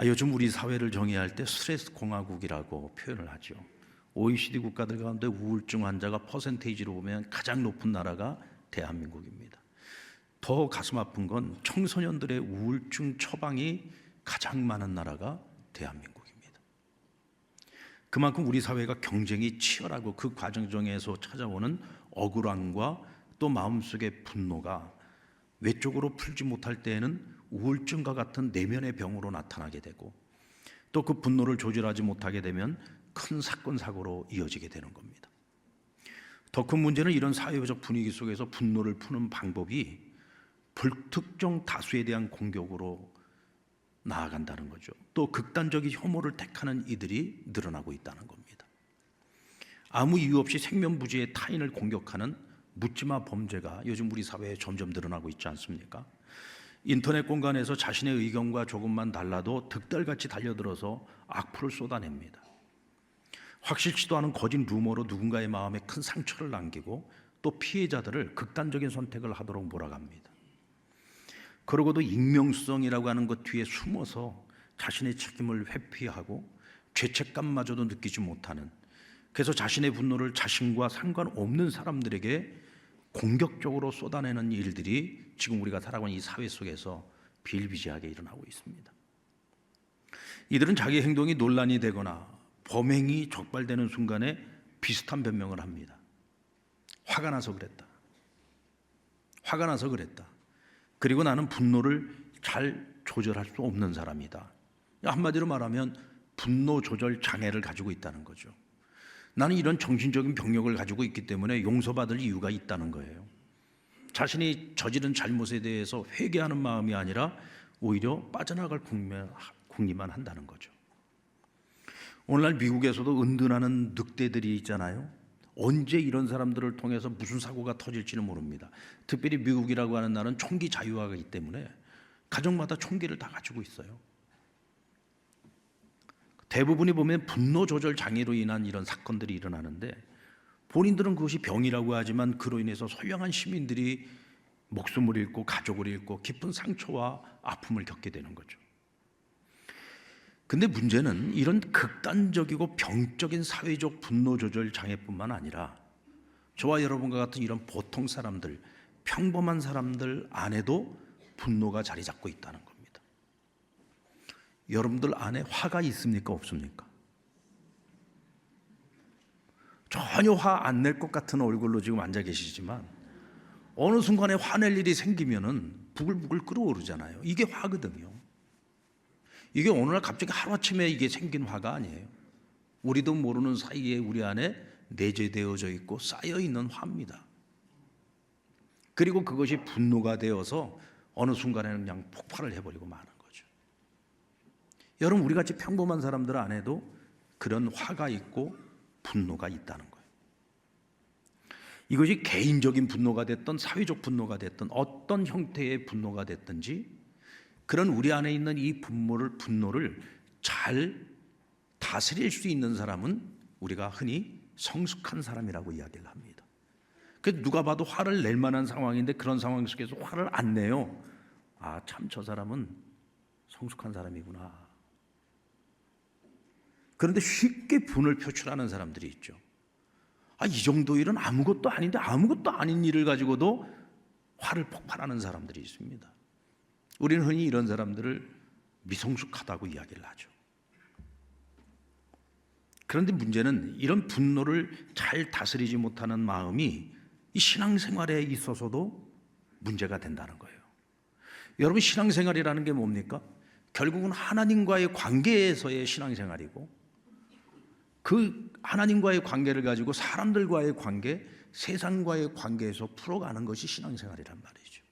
요즘 우리 사회를 정의할 때 스트레스 공화국이라고 표현을 하죠. OECD 국가들 가운데 우울증 환자가 퍼센테이지로 보면 가장 높은 나라가 대한민국입니다. 더 가슴 아픈 건 청소년들의 우울증 처방이 가장 많은 나라가 대한민국입니다. 그만큼 우리 사회가 경쟁이 치열하고 그 과정 중에서 찾아오는 억울함과 또 마음속의 분노가 외적으로 풀지 못할 때에는 우울증과 같은 내면의 병으로 나타나게 되고, 또 그 분노를 조절하지 못하게 되면 큰 사건 사고로 이어지게 되는 겁니다. 더 큰 문제는 이런 사회적 분위기 속에서 분노를 푸는 방법이 불특정 다수에 대한 공격으로 나아간다는 거죠. 또 극단적인 혐오를 택하는 이들이 늘어나고 있다는 겁니다. 아무 이유 없이 생면부지의 타인을 공격하는 묻지마 범죄가 요즘 우리 사회에 점점 늘어나고 있지 않습니까? 인터넷 공간에서 자신의 의견과 조금만 달라도 득달같이 달려들어서 악플을 쏟아냅니다. 확실치도 않은 거짓 루머로 누군가의 마음에 큰 상처를 남기고 또 피해자들을 극단적인 선택을 하도록 몰아갑니다. 그러고도 익명성이라고 하는 것 뒤에 숨어서 자신의 책임을 회피하고 죄책감마저도 느끼지 못하는, 그래서 자신의 분노를 자신과 상관없는 사람들에게 공격적으로 쏟아내는 일들이 지금 우리가 살아가는 이 사회 속에서 비일비재하게 일어나고 있습니다. 이들은 자기 행동이 논란이 되거나 범행이 적발되는 순간에 비슷한 변명을 합니다. 화가 나서 그랬다. 화가 나서 그랬다. 그리고 나는 분노를 잘 조절할 수 없는 사람이다. 한마디로 말하면 분노 조절 장애를 가지고 있다는 거죠. 나는 이런 정신적인 병력을 가지고 있기 때문에 용서받을 이유가 있다는 거예요. 자신이 저지른 잘못에 대해서 회개하는 마음이 아니라 오히려 빠져나갈 궁리만 한다는 거죠. 오늘날 미국에서도 은둔하는 늑대들이 있잖아요. 언제 이런 사람들을 통해서 무슨 사고가 터질지는 모릅니다. 특별히 미국이라고 하는 나라는 총기 자유화가 있기 때문에 가정마다 총기를 다 가지고 있어요. 대부분이 보면 분노 조절 장애로 인한 이런 사건들이 일어나는데, 본인들은 그것이 병이라고 하지만 그로 인해서 선량한 시민들이 목숨을 잃고 가족을 잃고 깊은 상처와 아픔을 겪게 되는 거죠. 근데 문제는 이런 극단적이고 병적인 사회적 분노 조절 장애뿐만 아니라 저와 여러분과 같은 이런 보통 사람들, 평범한 사람들 안에도 분노가 자리 잡고 있다는 겁니다. 여러분들 안에 화가 있습니까? 없습니까? 전혀 화 안 낼 것 같은 얼굴로 지금 앉아 계시지만 어느 순간에 화낼 일이 생기면은 부글부글 끓어오르잖아요. 이게 화거든요. 이게 어느 날 갑자기 하루아침에 이게 생긴 화가 아니에요. 우리도 모르는 사이에 우리 안에 내재되어져 있고 쌓여 있는 화입니다. 그리고 그것이 분노가 되어서 어느 순간에는 그냥 폭발을 해버리고 마는 거죠. 여러분, 우리 같이 평범한 사람들 안에도 그런 화가 있고 분노가 있다는 거예요. 이것이 개인적인 분노가 됐든 사회적 분노가 됐든 어떤 형태의 분노가 됐든지 그런 우리 안에 있는 이 분노를 잘 다스릴 수 있는 사람은 우리가 흔히 성숙한 사람이라고 이야기를 합니다. 그래서 누가 봐도 화를 낼 만한 상황인데 그런 상황 속에서 화를 안 내요. 참 저 사람은 성숙한 사람이구나. 그런데 쉽게 분을 표출하는 사람들이 있죠. 이 정도 일은 아무것도 아닌데 아무것도 아닌 일을 가지고도 화를 폭발하는 사람들이 있습니다. 우리는 흔히 이런 사람들을 미성숙하다고 이야기를 하죠. 그런데 문제는 이런 분노를 잘 다스리지 못하는 마음이 이 신앙생활에 있어서도 문제가 된다는 거예요. 여러분, 신앙생활이라는 게 뭡니까? 결국은 하나님과의 관계에서의 신앙생활이고, 그 하나님과의 관계를 가지고 사람들과의 관계, 세상과의 관계에서 풀어가는 것이 신앙생활이란 말이죠.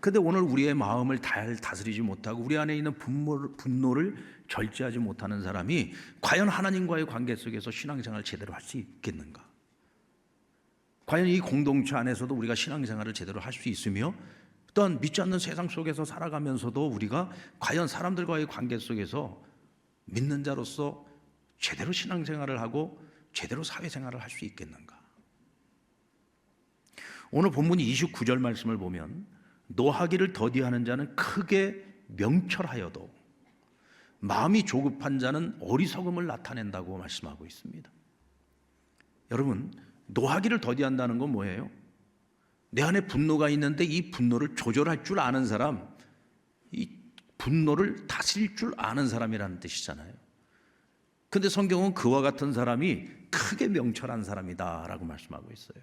그런데 오늘 우리의 마음을 잘 다스리지 못하고 우리 안에 있는 분노를 절제하지 못하는 사람이 과연 하나님과의 관계 속에서 신앙생활을 제대로 할 수 있겠는가? 과연 이 공동체 안에서도 우리가 신앙생활을 제대로 할 수 있으며, 또한 믿지 않는 세상 속에서 살아가면서도 우리가 과연 사람들과의 관계 속에서 믿는 자로서 제대로 신앙생활을 하고 제대로 사회생활을 할 수 있겠는가? 오늘 본문 29절 말씀을 보면 노하기를 더디하는 자는 크게 명철하여도 마음이 조급한 자는 어리석음을 나타낸다고 말씀하고 있습니다. 여러분, 노하기를 더디한다는 건 뭐예요? 내 안에 분노가 있는데 이 분노를 조절할 줄 아는 사람, 이 분노를 다스릴 줄 아는 사람이라는 뜻이잖아요. 근데 성경은 그와 같은 사람이 크게 명철한 사람이다 라고 말씀하고 있어요.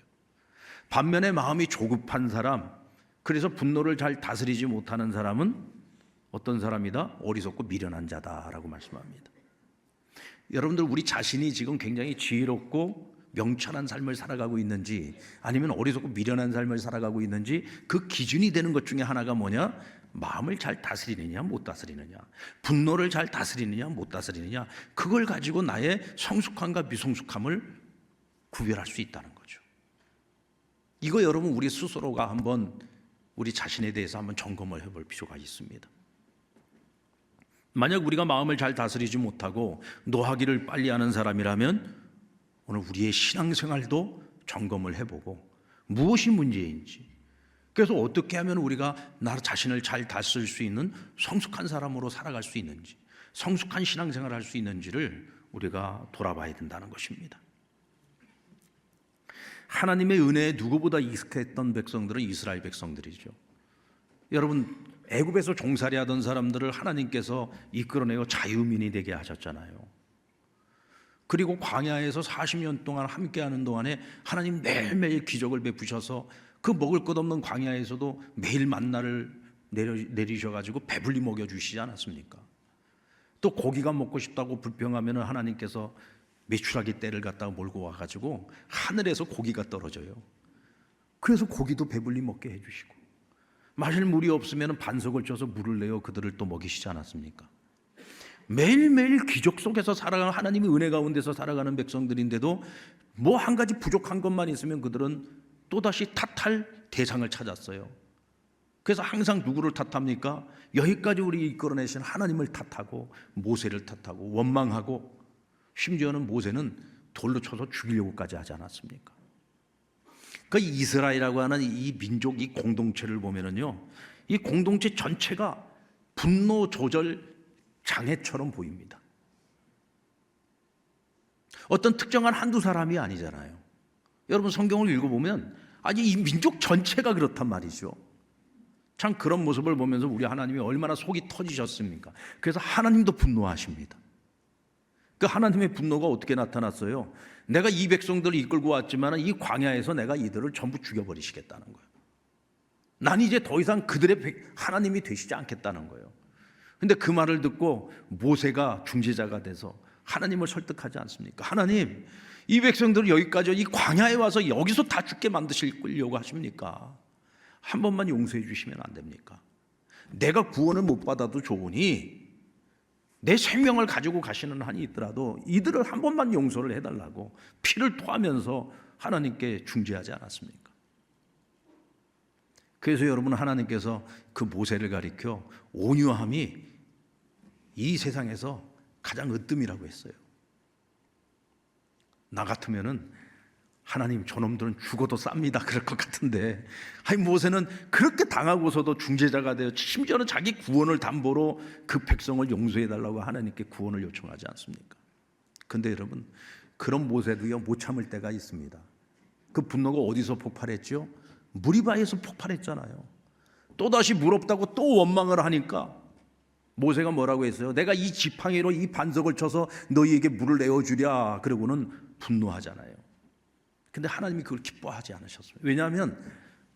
반면에 마음이 조급한 사람, 그래서 분노를 잘 다스리지 못하는 사람은 어떤 사람이다? 어리석고 미련한 자다라고 말씀합니다. 여러분들, 우리 자신이 지금 굉장히 지혜롭고 명철한 삶을 살아가고 있는지, 아니면 어리석고 미련한 삶을 살아가고 있는지, 그 기준이 되는 것 중에 하나가 뭐냐? 마음을 잘 다스리느냐 못 다스리느냐, 분노를 잘 다스리느냐 못 다스리느냐, 그걸 가지고 나의 성숙함과 미성숙함을 구별할 수 있다는 거죠. 이거 여러분, 우리 스스로가 한번 우리 자신에 대해서 한번 점검을 해볼 필요가 있습니다. 만약 우리가 마음을 잘 다스리지 못하고 노하기를 빨리 하는 사람이라면 오늘 우리의 신앙생활도 점검을 해보고 무엇이 문제인지, 그래서 어떻게 하면 우리가 나 자신을 잘 다스릴 수 있는 성숙한 사람으로 살아갈 수 있는지, 성숙한 신앙생활을 할 수 있는지를 우리가 돌아봐야 된다는 것입니다. 하나님의 은혜에 누구보다 익숙했던 백성들은 이스라엘 백성들이죠. 여러분, 애굽에서 종살이 하던 사람들을 하나님께서 이끌어내어 자유민이 되게 하셨잖아요. 그리고 광야에서 40년 동안 함께하는 동안에 하나님 매일매일 기적을 베푸셔서 그 먹을 것 없는 광야에서도 매일 만나를 내리셔가지고 배불리 먹여주시지 않았습니까? 또 고기가 먹고 싶다고 불평하면 하나님께서 메추라기 떼를 갖다가 몰고 와가지고 하늘에서 고기가 떨어져요. 그래서 고기도 배불리 먹게 해주시고, 마실 물이 없으면 반석을 쳐서 물을 내어 그들을 또 먹이시지 않았습니까? 매일매일 기적 속에서 살아가는, 하나님의 은혜 가운데서 살아가는 백성들인데도 뭐 한 가지 부족한 것만 있으면 그들은 또다시 탓할 대상을 찾았어요. 그래서 항상 누구를 탓합니까? 여기까지 우리 이끌어내신 하나님을 탓하고, 모세를 탓하고, 원망하고, 심지어는 모세는 돌로 쳐서 죽이려고까지 하지 않았습니까? 그 이스라엘이라고 하는 이 민족, 이 공동체를 보면은요, 이 공동체 전체가 분노 조절 장애처럼 보입니다. 어떤 특정한 한두 사람이 아니잖아요. 여러분, 성경을 읽어보면 아니 이 민족 전체가 그렇단 말이죠. 참 그런 모습을 보면서 우리 하나님이 얼마나 속이 터지셨습니까? 그래서 하나님도 분노하십니다. 그 하나님의 분노가 어떻게 나타났어요? 내가 이 백성들을 이끌고 왔지만 이 광야에서 내가 이들을 전부 죽여버리시겠다는 거예요. 난 이제 더 이상 그들의 하나님이 되시지 않겠다는 거예요. 근데 그 말을 듣고 모세가 중재자가 돼서 하나님을 설득하지 않습니까? 하나님, 이 백성들을 여기까지, 이 광야에 와서 여기서 다 죽게 만드시려고 하십니까? 한 번만 용서해 주시면 안 됩니까? 내가 구원을 못 받아도 좋으니 내 생명을 가지고 가시는 한이 있더라도 이들을 한 번만 용서를 해달라고 피를 토하면서 하나님께 중재하지 않았습니까? 그래서 여러분, 하나님께서 그 모세를 가리켜 온유함이 이 세상에서 가장 으뜸이라고 했어요. 나 같으면은 하나님, 저놈들은 죽어도 쌉니다 그럴 것 같은데, 아니 모세는 그렇게 당하고서도 중재자가 되어 심지어는 자기 구원을 담보로 그 백성을 용서해달라고 하나님께 구원을 요청하지 않습니까? 근데 여러분, 그런 모세도요 못 참을 때가 있습니다. 그 분노가 어디서 폭발했죠? 무리바에서 폭발했잖아요. 또다시 물 없다고 또 원망을 하니까 모세가 뭐라고 했어요? 내가 이 지팡이로 이 반석을 쳐서 너희에게 물을 내어주랴, 그러고는 분노하잖아요. 근데 하나님이 그걸 기뻐하지 않으셨어요. 왜냐하면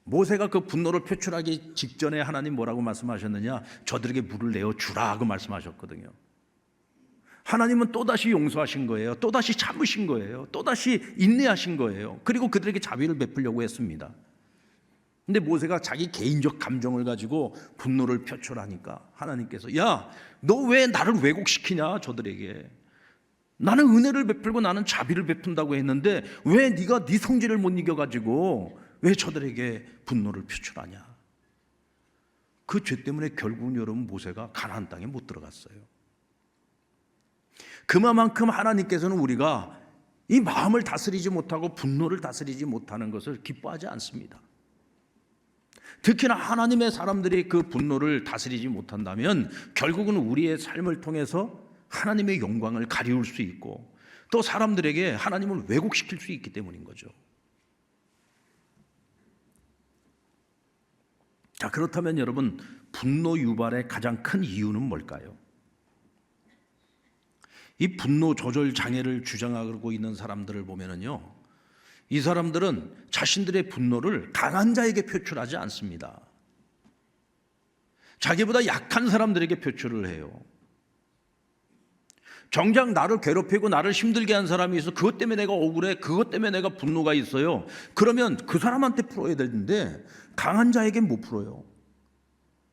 모세가 그 분노를 표출하기 직전에 하나님 뭐라고 말씀하셨느냐? 저들에게 물을 내어주라 고 말씀하셨거든요. 하나님은 또다시 용서하신 거예요. 또다시 참으신 거예요. 또다시 인내하신 거예요. 그리고 그들에게 자비를 베풀려고 했습니다. 근데 모세가 자기 개인적 감정을 가지고 분노를 표출하니까 하나님께서, 야, 너 왜 나를 왜곡시키냐? 저들에게 나는 은혜를 베풀고 나는 자비를 베푼다고 했는데 왜 네가 네 성질을 못 이겨가지고 왜 저들에게 분노를 표출하냐? 그 죄 때문에 결국은 여러분, 모세가 가나안 땅에 못 들어갔어요. 그만큼 하나님께서는 우리가 이 마음을 다스리지 못하고 분노를 다스리지 못하는 것을 기뻐하지 않습니다. 특히나 하나님의 사람들이 그 분노를 다스리지 못한다면 결국은 우리의 삶을 통해서 하나님의 영광을 가리울 수 있고 또 사람들에게 하나님을 왜곡시킬 수 있기 때문인 거죠. 자, 그렇다면 여러분, 분노 유발의 가장 큰 이유는 뭘까요? 이 분노 조절 장애를 주장하고 있는 사람들을 보면은요, 이 사람들은 자신들의 분노를 강한 자에게 표출하지 않습니다. 자기보다 약한 사람들에게 표출을 해요. 정작 나를 괴롭히고 나를 힘들게 한 사람이 있어. 그것 때문에 내가 억울해. 그것 때문에 내가 분노가 있어요. 그러면 그 사람한테 풀어야 되는데 강한 자에게 못 풀어요.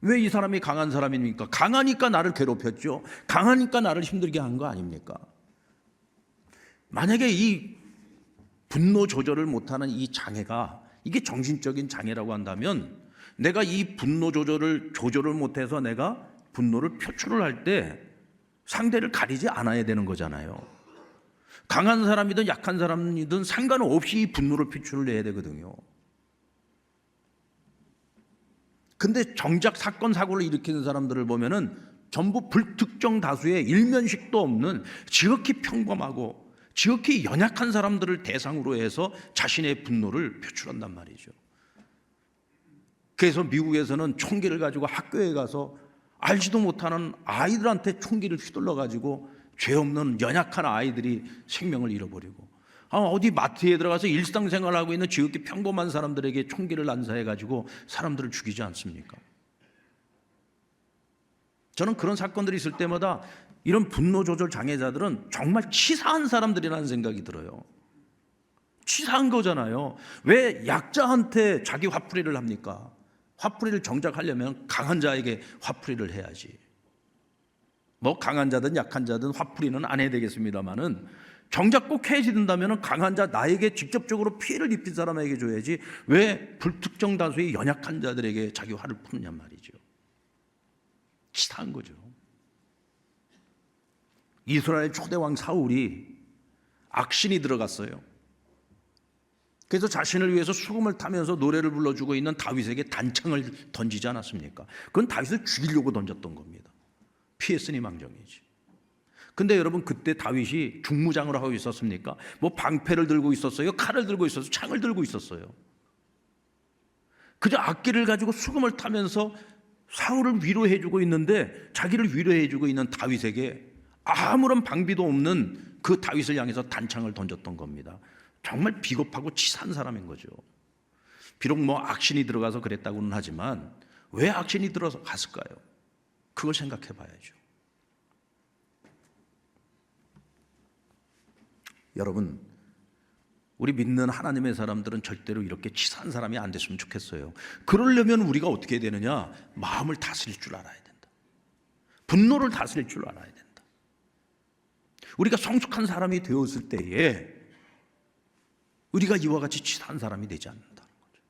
왜 이 사람이 강한 사람입니까? 강하니까 나를 괴롭혔죠. 강하니까 나를 힘들게 한 거 아닙니까? 만약에 이 분노 조절을 못하는 이 장애가 이게 정신적인 장애라고 한다면 내가 이 분노 조절을 못해서 내가 분노를 표출을 할 때 상대를 가리지 않아야 되는 거잖아요. 강한 사람이든 약한 사람이든 상관없이 이 분노를 표출을 해야 되거든요. 근데 정작 사건 사고를 일으키는 사람들을 보면은 전부 불특정 다수의 일면식도 없는 지극히 평범하고 지극히 연약한 사람들을 대상으로 해서 자신의 분노를 표출한단 말이죠. 그래서 미국에서는 총기를 가지고 학교에 가서 알지도 못하는 아이들한테 총기를 휘둘러 가지고 죄 없는 연약한 아이들이 생명을 잃어버리고 어디 마트에 들어가서 일상생활하고 있는 지극히 평범한 사람들에게 총기를 난사해 가지고 사람들을 죽이지 않습니까? 저는 그런 사건들이 있을 때마다 이런 분노 조절 장애자들은 정말 치사한 사람들이라는 생각이 들어요. 치사한 거잖아요. 왜 약자한테 자기 화풀이를 합니까? 화풀이를 정작 하려면 강한 자에게 화풀이를 해야지. 뭐 강한 자든 약한 자든 화풀이는 안 해야 되겠습니다만은 정작 꼭 해야 된다면 강한 자 나에게 직접적으로 피해를 입힌 사람에게 줘야지 왜 불특정 다수의 연약한 자들에게 자기 화를 푸느냐 말이죠. 치사한 거죠. 이스라엘 초대왕 사울이 악신이 들어갔어요. 그래서 자신을 위해서 수금을 타면서 노래를 불러주고 있는 다윗에게 단창을 던지지 않았습니까? 그건 다윗을 죽이려고 던졌던 겁니다. 피했으니 망정이지. 근데 여러분 그때 다윗이 중무장을 하고 있었습니까? 뭐 방패를 들고 있었어요? 칼을 들고 있었어요? 창을 들고 있었어요? 그저 악기를 가지고 수금을 타면서 사울을 위로해주고 있는데 자기를 위로해주고 있는 다윗에게 아무런 방비도 없는 그 다윗을 향해서 단창을 던졌던 겁니다. 정말 비겁하고 치사한 사람인 거죠. 비록 뭐 악신이 들어가서 그랬다고는 하지만 왜 악신이 들어갔을까요? 그걸 생각해 봐야죠. 여러분, 우리 믿는 하나님의 사람들은 절대로 이렇게 치사한 사람이 안 됐으면 좋겠어요. 그러려면 우리가 어떻게 해야 되느냐? 마음을 다스릴 줄 알아야 된다. 분노를 다스릴 줄 알아야 된다. 우리가 성숙한 사람이 되었을 때에 우리가 이와 같이 치사한 사람이 되지 않는다는 거죠.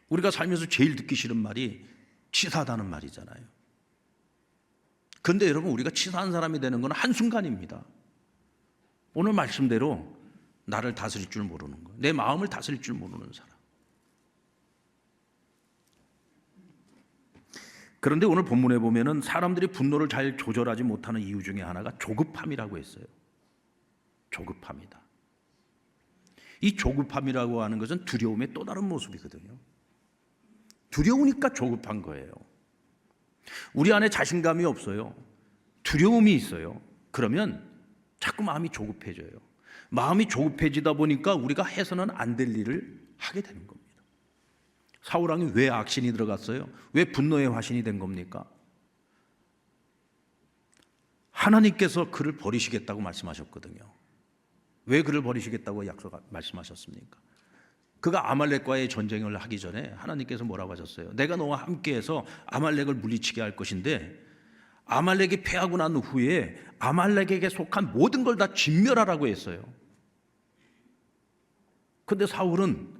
우리가 살면서 제일 듣기 싫은 말이 치사하다는 말이잖아요. 그런데 여러분 우리가 치사한 사람이 되는 건 한순간입니다. 오늘 말씀대로 나를 다스릴 줄 모르는 거, 내 마음을 다스릴 줄 모르는 사람. 그런데 오늘 본문에 보면은 사람들이 분노를 잘 조절하지 못하는 이유 중에 하나가 조급함이라고 했어요. 조급함이다. 이 조급함이라고 하는 것은 두려움의 또 다른 모습이거든요. 두려우니까 조급한 거예요. 우리 안에 자신감이 없어요. 두려움이 있어요. 그러면 자꾸 마음이 조급해져요. 마음이 조급해지다 보니까 우리가 해서는 안 될 일을 하게 되는 겁니다. 사울왕이 왜 악신이 들어갔어요? 왜 분노의 화신이 된 겁니까? 하나님께서 그를 버리시겠다고 말씀하셨거든요. 왜 그를 버리시겠다고 말씀하셨습니까? 그가 아말렉과의 전쟁을 하기 전에 하나님께서 뭐라고 하셨어요? 내가 너와 함께해서 아말렉을 물리치게 할 것인데 아말렉이 패하고 난 후에 아말렉에게 속한 모든 걸 다 진멸하라고 했어요. 그런데 사울은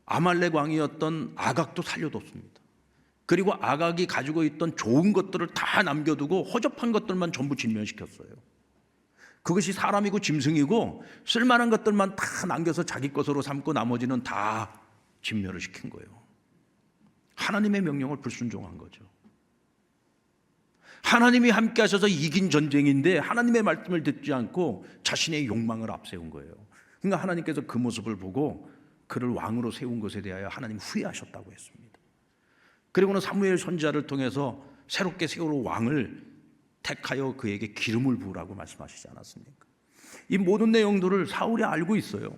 아말렉 왕이었던 아각도 살려뒀습니다. 그리고 아각이 가지고 있던 좋은 것들을 다 남겨두고 허접한 것들만 전부 진멸시켰어요. 그것이 사람이고 짐승이고 쓸만한 것들만 다 남겨서 자기 것으로 삼고 나머지는 다 진멸을 시킨 거예요. 하나님의 명령을 불순종한 거죠. 하나님이 함께 하셔서 이긴 전쟁인데 하나님의 말씀을 듣지 않고 자신의 욕망을 앞세운 거예요. 그러니까 하나님께서 그 모습을 보고 그를 왕으로 세운 것에 대하여 하나님 후회하셨다고 했습니다. 그리고는 사무엘 선지자를 통해서 새롭게 세울 왕을 택하여 그에게 기름을 부으라고 말씀하시지 않았습니까? 이 모든 내용들을 사울이 알고 있어요.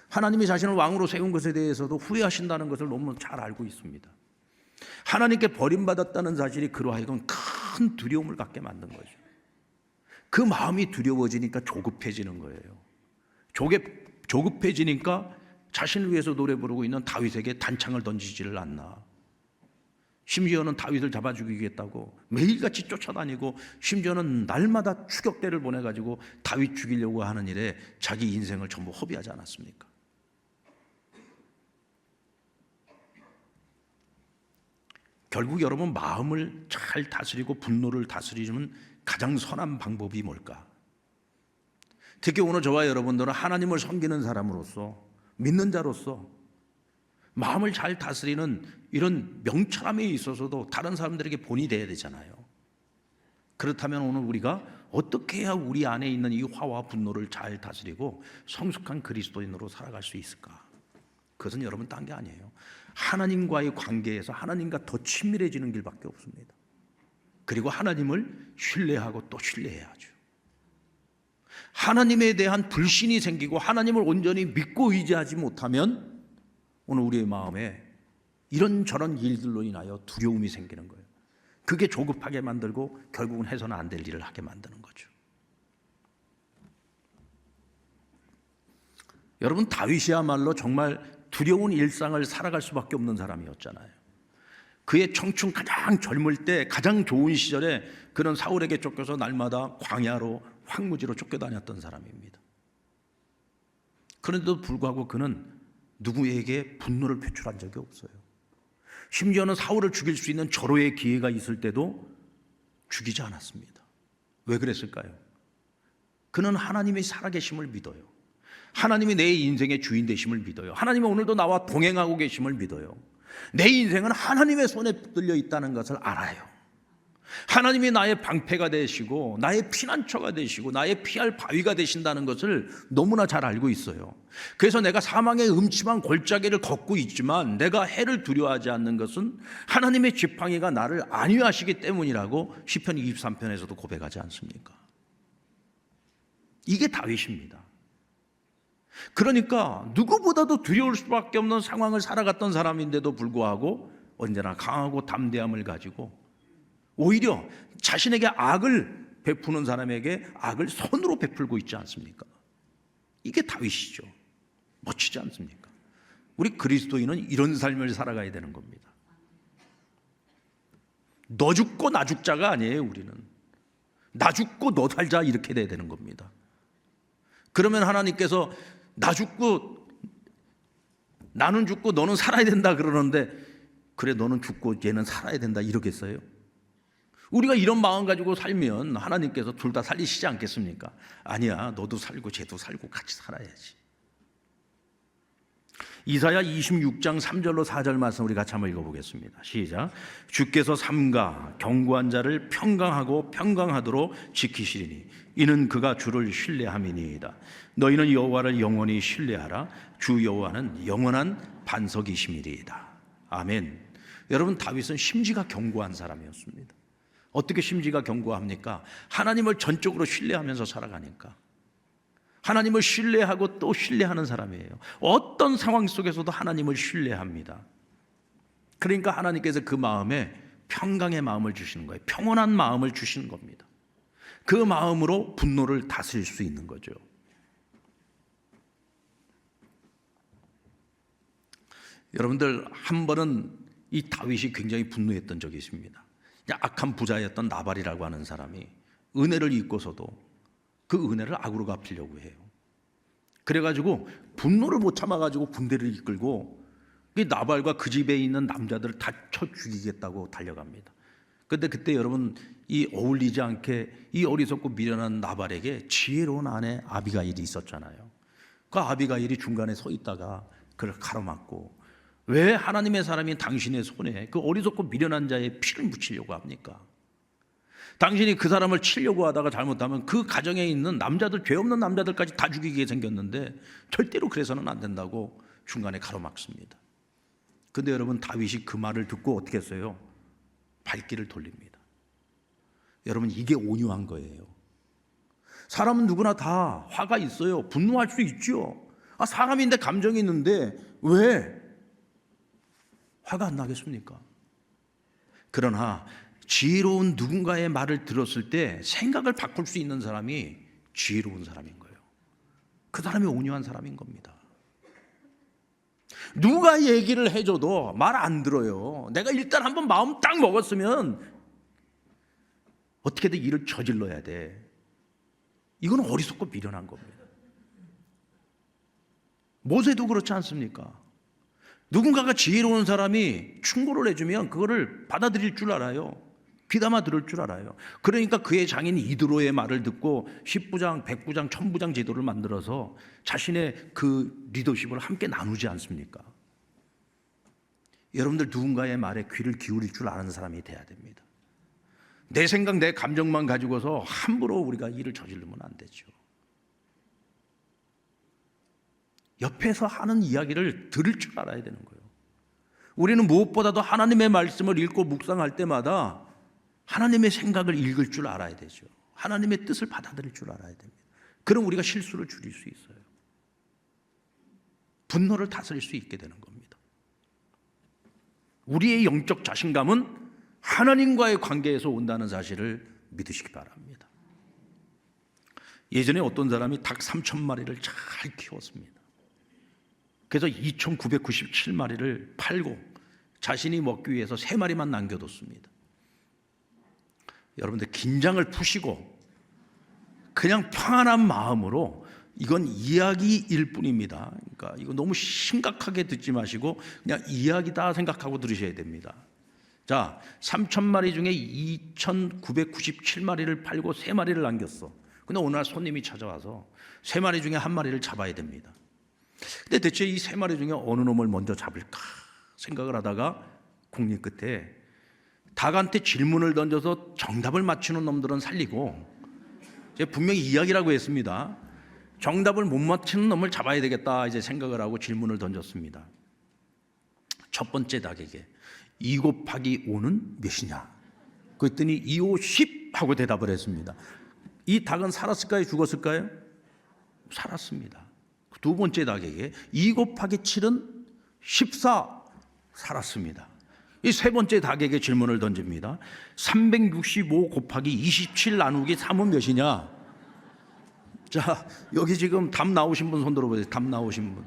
하나님이 자신을 왕으로 세운 것에 대해서도 후회하신다는 것을 너무 잘 알고 있습니다. 하나님께 버림받았다는 사실이 그로 하여금 큰 두려움을 갖게 만든 거죠. 그 마음이 두려워지니까 조급해지는 거예요. 조급해지니까 자신을 위해서 노래 부르고 있는 다윗에게 단창을 던지지를 않나. 심지어는 다윗을 잡아 죽이겠다고 매일같이 쫓아다니고, 심지어는 날마다 추격대를 보내가지고 다윗 죽이려고 하는 일에 자기 인생을 전부 허비하지 않았습니까? 결국 여러분, 마음을 잘 다스리고 분노를 다스리는 가장 선한 방법이 뭘까? 특히 오늘 저와 여러분들은 하나님을 섬기는 사람으로서, 믿는 자로서 마음을 잘 다스리는 이런 명철함에 있어서도 다른 사람들에게 본이 돼야 되잖아요. 그렇다면 오늘 우리가 어떻게 해야 우리 안에 있는 이 화와 분노를 잘 다스리고 성숙한 그리스도인으로 살아갈 수 있을까? 그것은 여러분 딴 게 아니에요. 하나님과의 관계에서 하나님과 더 친밀해지는 길밖에 없습니다. 그리고 하나님을 신뢰하고 또 신뢰해야죠. 하나님에 대한 불신이 생기고 하나님을 온전히 믿고 의지하지 못하면 오늘 우리의 마음에 이런저런 일들로 인하여 두려움이 생기는 거예요. 그게 조급하게 만들고 결국은 해서는 안 될 일을 하게 만드는 거죠. 여러분, 다윗이야말로 정말 두려운 일상을 살아갈 수밖에 없는 사람이었잖아요. 그의 청춘 가장 젊을 때 가장 좋은 시절에 그는 사울에게 쫓겨서 날마다 광야로 황무지로 쫓겨다녔던 사람입니다. 그런데도 불구하고 그는 누구에게 분노를 표출한 적이 없어요. 심지어는 사울을 죽일 수 있는 절호의 기회가 있을 때도 죽이지 않았습니다. 왜 그랬을까요? 그는 하나님의 살아계심을 믿어요. 하나님이 내 인생의 주인 되심을 믿어요. 하나님이 오늘도 나와 동행하고 계심을 믿어요. 내 인생은 하나님의 손에 붙들려 있다는 것을 알아요. 하나님이 나의 방패가 되시고 나의 피난처가 되시고 나의 피할 바위가 되신다는 것을 너무나 잘 알고 있어요. 그래서 내가 사망의 음침한 골짜기를 걷고 있지만 내가 해를 두려워하지 않는 것은 하나님의 지팡이가 나를 안위하시기 때문이라고 시편 23편에서도 고백하지 않습니까? 이게 다윗입니다. 그러니까 누구보다도 두려울 수밖에 없는 상황을 살아갔던 사람인데도 불구하고 언제나 강하고 담대함을 가지고 오히려 자신에게 악을 베푸는 사람에게 악을 선으로 베풀고 있지 않습니까? 이게 다윗이죠. 멋지지 않습니까? 우리 그리스도인은 이런 삶을 살아가야 되는 겁니다. 너 죽고 나 죽자가 아니에요. 우리는 나 죽고 너 살자 이렇게 돼야 되는 겁니다. 그러면 하나님께서 나 죽고 나는 죽고 너는 살아야 된다 그러는데, 그래 너는 죽고 얘는 살아야 된다 이러겠어요? 우리가 이런 마음 가지고 살면 하나님께서 둘 다 살리시지 않겠습니까? 아니야, 너도 살고 쟤도 살고 같이 살아야지. 이사야 26장 3절로 4절 말씀 우리 같이 한번 읽어보겠습니다. 시작. 주께서 삼가 견고한 자를 평강하고 평강하도록 지키시리니 이는 그가 주를 신뢰함이니이다. 너희는 여호와를 영원히 신뢰하라. 주 여호와는 영원한 반석이심이리이다. 아멘. 여러분, 다윗은 심지가 견고한 사람이었습니다. 어떻게 심지가 견고합니까? 하나님을 전적으로 신뢰하면서 살아가니까. 하나님을 신뢰하고 또 신뢰하는 사람이에요. 어떤 상황 속에서도 하나님을 신뢰합니다. 그러니까 하나님께서 그 마음에 평강의 마음을 주시는 거예요. 평온한 마음을 주시는 겁니다. 그 마음으로 분노를 다스릴 수 있는 거죠. 여러분들, 한 번은 이 다윗이 굉장히 분노했던 적이 있습니다. 악한 부자였던 나발이라고 하는 사람이 은혜를 잊고서도 그 은혜를 악으로 갚으려고 해요. 그래가지고 분노를 못 참아가지고 군대를 이끌고 나발과 그 집에 있는 남자들을 다 쳐 죽이겠다고 달려갑니다. 그런데 그때 여러분, 이 어울리지 않게 이 어리석고 미련한 나발에게 지혜로운 아내 아비가일이 있었잖아요. 그 아비가일이 중간에 서 있다가 그를 가로막고 왜 하나님의 사람인 당신의 손에 그 어리석고 미련한 자의 피를 묻히려고 합니까? 당신이 그 사람을 치려고 하다가 잘못하면 그 가정에 있는 남자들, 죄 없는 남자들까지 다 죽이게 생겼는데 절대로 그래서는 안 된다고 중간에 가로막습니다. 근데 여러분, 다윗이 그 말을 듣고 어떻게 했어요? 발길을 돌립니다. 여러분, 이게 온유한 거예요. 사람은 누구나 다 화가 있어요. 분노할 수 있죠. 사람인데 감정이 있는데 왜 화가 안 나겠습니까? 그러나 지혜로운 누군가의 말을 들었을 때 생각을 바꿀 수 있는 사람이 지혜로운 사람인 거예요. 그 사람이 온유한 사람인 겁니다. 누가 얘기를 해줘도 말 안 들어요. 내가 일단 한번 마음 딱 먹었으면 어떻게든 일을 저질러야 돼. 이건 어리석고 미련한 겁니다. 모세도 그렇지 않습니까? 누군가가 지혜로운 사람이 충고를 해주면 그거를 받아들일 줄 알아요. 귀담아 들을 줄 알아요. 그러니까 그의 장인 이드로의 말을 듣고 10부장, 100부장, 1000부장 제도를 만들어서 자신의 그 리더십을 함께 나누지 않습니까? 여러분들, 누군가의 말에 귀를 기울일 줄 아는 사람이 돼야 됩니다. 내 생각, 내 감정만 가지고서 함부로 우리가 일을 저지르면 안 되죠. 옆에서 하는 이야기를 들을 줄 알아야 되는 거예요. 우리는 무엇보다도 하나님의 말씀을 읽고 묵상할 때마다 하나님의 생각을 읽을 줄 알아야 되죠. 하나님의 뜻을 받아들일 줄 알아야 됩니다. 그럼 우리가 실수를 줄일 수 있어요. 분노를 다스릴 수 있게 되는 겁니다. 우리의 영적 자신감은 하나님과의 관계에서 온다는 사실을 믿으시기 바랍니다. 예전에 어떤 사람이 닭 3,000마리를 잘 키웠습니다. 그래서 2,997마리를 팔고 자신이 먹기 위해서 3마리만 남겨뒀습니다. 여러분들, 긴장을 푸시고 그냥 평안한 마음으로, 이건 이야기일 뿐입니다. 그러니까 이거 너무 심각하게 듣지 마시고 그냥 이야기다 생각하고 들으셔야 됩니다. 자, 3,000마리 중에 2,997마리를 팔고 3마리를 남겼어. 근데 어느 날 손님이 찾아와서 3마리 중에 1마리를 잡아야 됩니다. 근데 대체 이 3마리 중에 어느 놈을 먼저 잡을까 생각을 하다가 국립 끝에 닭한테 질문을 던져서 정답을 맞추는 놈들은 살리고, 제가 분명히 이야기라고 했습니다. 정답을 못 맞추는 놈을 잡아야 되겠다 이제 생각을 하고 질문을 던졌습니다. 첫 번째 닭에게 2 곱하기 5는 몇이냐? 그랬더니 2, 5, 10 하고 대답을 했습니다. 이 닭은 살았을까요? 죽었을까요? 살았습니다. 두 번째 닭에게 2 곱하기 7은 14, 살았습니다. 이 세 번째 닭에게 질문을 던집니다. 365 곱하기 27 나누기 3은 몇이냐? 자, 여기 지금 답 나오신 분 손 들어보세요. 답 나오신 분.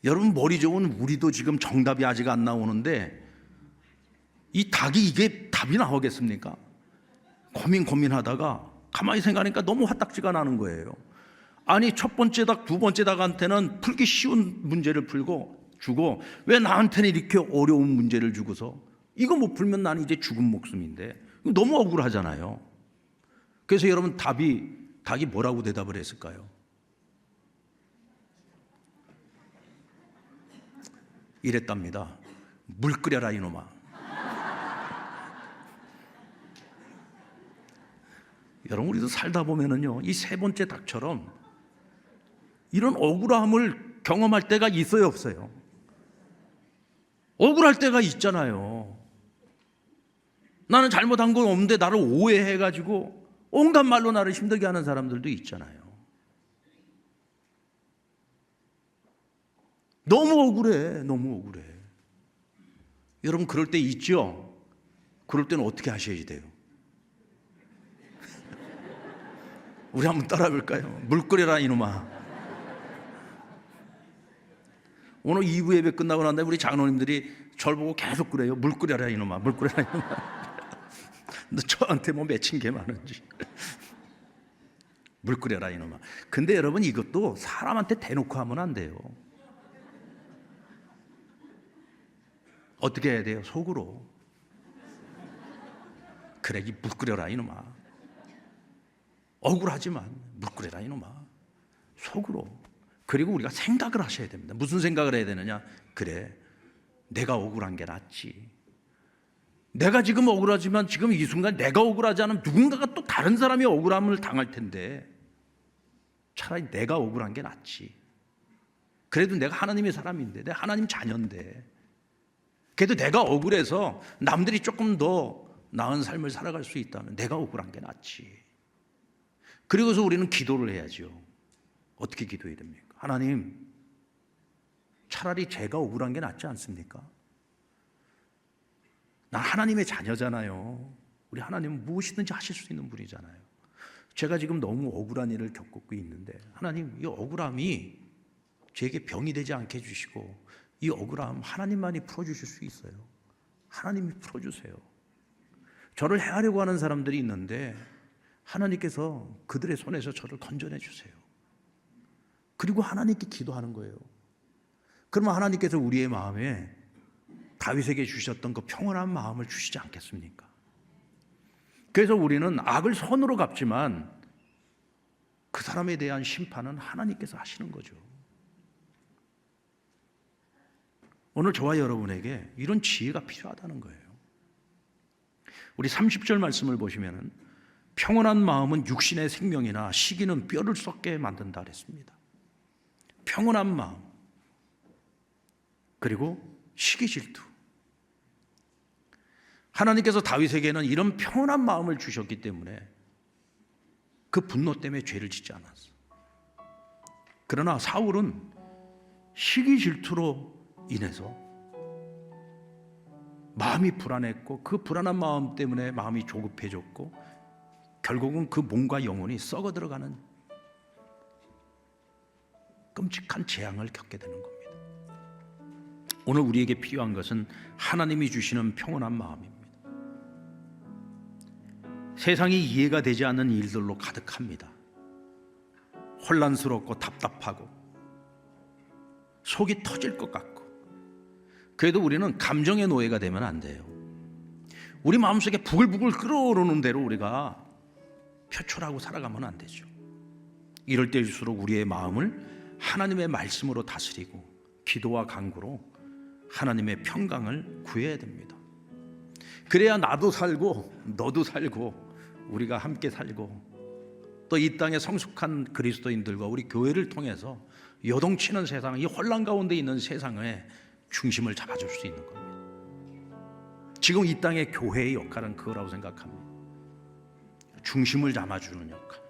여러분, 머리 좋은 우리도 지금 정답이 아직 안 나오는데 이 닭이 이게 답이 나오겠습니까? 고민하다가 가만히 생각하니까 너무 화딱지가 나는 거예요. 아니, 첫 번째 닭, 두 번째 닭한테는 풀기 쉬운 문제를 주고 왜 나한테는 이렇게 어려운 문제를 주고서 이거 못 풀면 나는 이제 죽은 목숨인데, 너무 억울하잖아요. 그래서 여러분, 닭이 뭐라고 대답을 했을까요? 이랬답니다. 물 끓여라 이놈아. 여러분, 우리도 살다 보면은요, 이 세 번째 닭처럼 이런 억울함을 경험할 때가 있어요, 없어요? 억울할 때가 있잖아요. 나는 잘못한 건 없는데 나를 오해해가지고 온갖 말로 나를 힘들게 하는 사람들도 있잖아요. 너무 억울해. 여러분, 그럴 때 있죠? 그럴 때는 어떻게 하셔야지 돼요? 우리 한번 따라해볼까요? 물 끓여라 이놈아. 오늘 2부 예배 끝나고 난 다음에 우리 장로님들이 저를 보고 계속 그래요. 물 끓여라 이놈아. 물 끓여라 이놈아. 너 저한테 뭐 맺힌 게 많은지. 물 끓여라 이놈아. 근데 여러분, 이것도 사람한테 대놓고 하면 안 돼요. 어떻게 해야 돼요? 속으로. 그래, 이 물 끓여라 이놈아. 억울하지만 물 끓여라 이놈아. 속으로. 그리고 우리가 생각을 하셔야 됩니다. 무슨 생각을 해야 되느냐? 그래, 내가 억울한 게 낫지. 내가 지금 억울하지만 지금 이 순간 내가 억울하지 않으면 누군가가 또 다른 사람이 억울함을 당할 텐데 차라리 내가 억울한 게 낫지. 그래도 내가 하나님의 사람인데, 내가 하나님 자녀인데, 그래도 내가 억울해서 남들이 조금 더 나은 삶을 살아갈 수 있다면 내가 억울한 게 낫지. 그리고서 우리는 기도를 해야죠. 어떻게 기도해야 됩니까? 하나님, 차라리 제가 억울한 게 낫지 않습니까? 난 하나님의 자녀잖아요. 우리 하나님은 무엇이든지 하실 수 있는 분이잖아요. 제가 지금 너무 억울한 일을 겪고 있는데 하나님, 이 억울함이 제게 병이 되지 않게 해주시고 이 억울함 하나님만이 풀어주실 수 있어요. 하나님이 풀어주세요. 저를 해하려고 하는 사람들이 있는데 하나님께서 그들의 손에서 저를 건져내 주세요. 그리고 하나님께 기도하는 거예요. 그러면 하나님께서 우리의 마음에 다윗에게 주셨던 그 평온한 마음을 주시지 않겠습니까? 그래서 우리는 악을 선으로 갚지만 그 사람에 대한 심판은 하나님께서 하시는 거죠. 오늘 저와 여러분에게 이런 지혜가 필요하다는 거예요. 우리 30절 말씀을 보시면은 평온한 마음은 육신의 생명이나 시기는 뼈를 썩게 만든다 그랬습니다. 평온한 마음, 그리고 시기 질투. 하나님께서 다윗에게는 이런 평온한 마음을 주셨기 때문에 그 분노 때문에 죄를 짓지 않았어. 그러나 사울은 시기 질투로 인해서 마음이 불안했고 그 불안한 마음 때문에 마음이 조급해졌고 결국은 그 몸과 영혼이 썩어 들어가는 끔찍한 재앙을 겪게 되는 겁니다. 오늘 우리에게 필요한 것은 하나님이 주시는 평온한 마음입니다. 세상이 이해가 되지 않는 일들로 가득합니다. 혼란스럽고 답답하고 속이 터질 것 같고, 그래도 우리는 감정의 노예가 되면 안 돼요. 우리 마음속에 부글부글 끓어오르는 대로 우리가 표출하고 살아가면 안 되죠. 이럴 때일수록 우리의 마음을 하나님의 말씀으로 다스리고 기도와 간구로 하나님의 평강을 구해야 됩니다. 그래야 나도 살고 너도 살고 우리가 함께 살고 또 이 땅의 성숙한 그리스도인들과 우리 교회를 통해서 요동치는 세상, 이 혼란 가운데 있는 세상의 중심을 잡아줄 수 있는 겁니다. 지금 이 땅의 교회의 역할은 그거라고 생각합니다. 중심을 잡아주는 역할.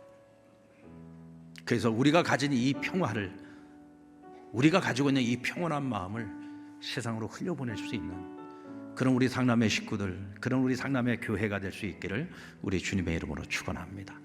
그래서 우리가 가진 이 평화를, 우리가 가지고 있는 이 평온한 마음을 세상으로 흘려보낼 수 있는 그런 우리 상남의 식구들, 그런 우리 상남의 교회가 될 수 있기를 우리 주님의 이름으로 축원합니다.